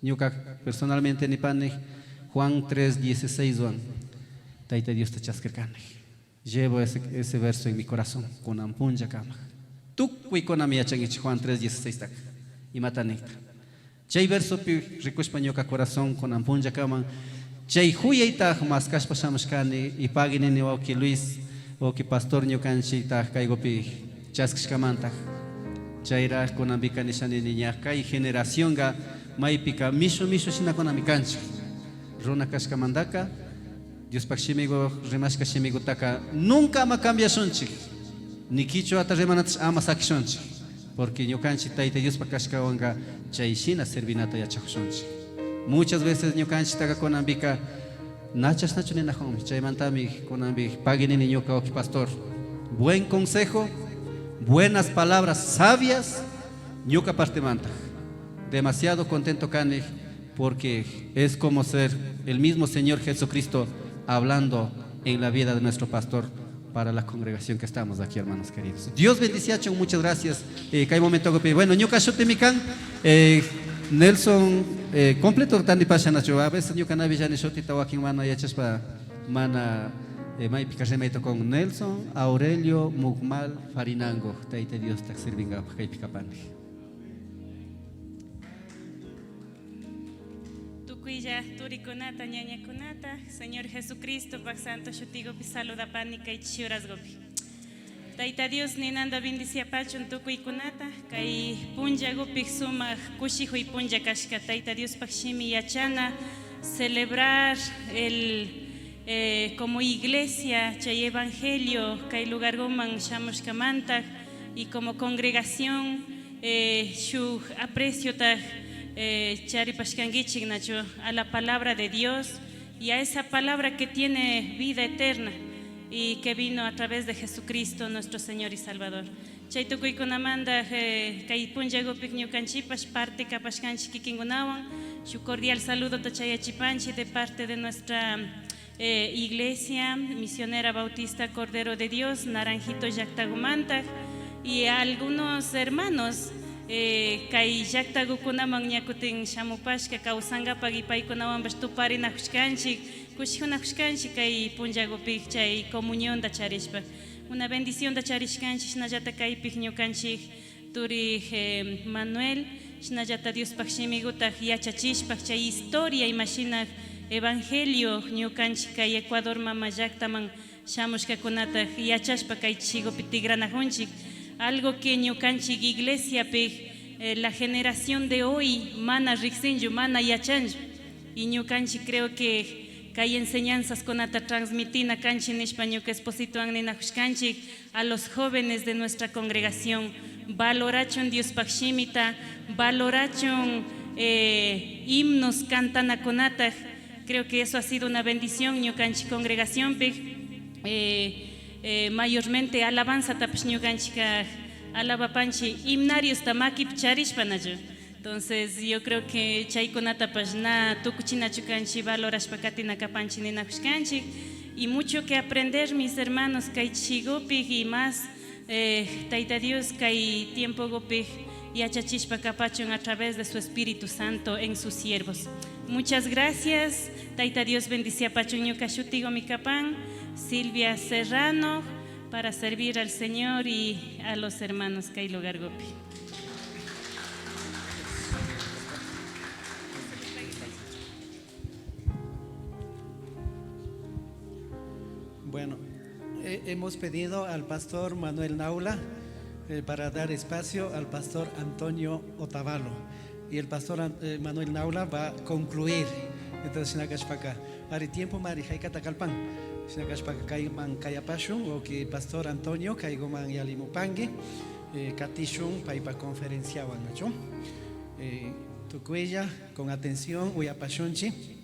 Ñuka personalmente nipane Juan 3:16 wan. Taita Dios te chasquercane. Llevo ese verso en mi corazón con ampunja kama. Tukui con amiachangichi Juan 3:16 tak. Y matanita. Chay verso pi recuespa ñuka corazón con ampunja kama. Chay huyaita mas kashpa shamashkani y paginini wauki Luis wauki pastor ñukanchita kaygopi chaskishkamanta. Chayra con ambika nishani niñaka y generación ga maipika misho shina con amikanchi. Runa kashkamandaka Dios pakshimigo remashka shimigo taka nunca ama cambia shonchi. Ni kicho ata remanats ama sakshonchi. Porque ñukanchi taita Dios pakashkawanga chayshina servinata yachakshonchi. Muchas veces ñukanchi taka con ambika nachas nacho nina hom chaymantami con ambik paginini ñuka oki pastor. Buen consejo, buenas palabras sabias, ñuka parte manta. Demasiado contento Kane porque es como ser el mismo Señor Jesucristo hablando en la vida de nuestro pastor para la congregación que estamos aquí, hermanos queridos. Dios bendice, muchas gracias. Hay momento que bueno, ñuka shotemikan Nelson completo tan de pasanacho. A veces ñuka navi ya ni shotita wakin mana yachaspa mana mai pikasemaito con Nelson Aurelio Mugmal Farinango. Taite Dios tak servinga kay pikapani. Tukuya turikunata ñañakunata Señor Jesucristo pak santo shutigopi saluda panika y chiurasgopi. Taita Dios ninanda bendiciapachun tukuykunata kay punjagopi sumak kushijo y punja kashka. Taita Dios pak shimi yachana celebrar el como iglesia chay evangelio kay lugar goman shamushkamanta y como congregación shu aprecio ta charipashkangichik nacho a la palabra de Dios y a esa palabra que tiene vida eterna y que vino a través de Jesucristo nuestro Señor y Salvador. Chaytukuykunamanda kay punjagopik ñukanchipash parte kapashkanchik kikingunawan su cordial saludo tachayachipanchi de parte de nuestra iglesia misionera bautista Cordero de Dios Naranjito Llactagumanta y a algunos hermanos kay llaqtakukunaman ñakutin shamupashka kawsangapak y paykunawan tuparinakushkanchik kushikunakushkanchik kay punjagopik chay comunión da charishpa una bendición da charishkanchik shinallata kaypik ñukanchik turi Manuel shinallata Diospak shimigutak yachachishpak chay historia imashinak evangelio ñukanchik kay Ecuador mama llaqtaman shamushkakunatak yachashpa kay chigopi tigranajunchik. Algo que ñukanchik iglesia la generación de hoy mana riksinju, mana yachanju y ñukanchik creo que hay enseñanzas con ata transmitina kanchi nishpa ñuka esposito aninajushkanchik a los jóvenes de nuestra congregación valorachun Dios pakshimita valorachun himnos cantanakunata. Creo que eso ha sido una bendición ñukanchik congregación mayormente alabanza tapishñuganchika alabapanchi himnarios tamakip charishpanayo. Entonces yo creo que chaykunata na tukuchinachukanchi valorashpakatina kapanchi ninakushkanchik y mucho que aprender mis hermanos kay chigopik y más Taita Dios kay tiempo gopik yachachishpa kapachun a través de su Espíritu Santo en sus siervos. Muchas gracias. Taita Dios bendice a Pachuñuca Shutigo Micapan, Silvia Serrano, para servir al Señor y a los hermanos Kailo Gargopi. Bueno, hemos pedido al pastor Manuel Naula para dar espacio al pastor Antonio Otavalo. Y el pastor Manuel Naula va a concluir. Entonces, Sinakashpaka, Ari tiempo Mari Haikata Kalpan, Sinakashpaka Kaiman Kayapashun, o que pastor Antonio Kaigoman Yalimupangue, Katishun, Paipa conferencia Wanacho. Tucuella, con atención, Uyapashunchi.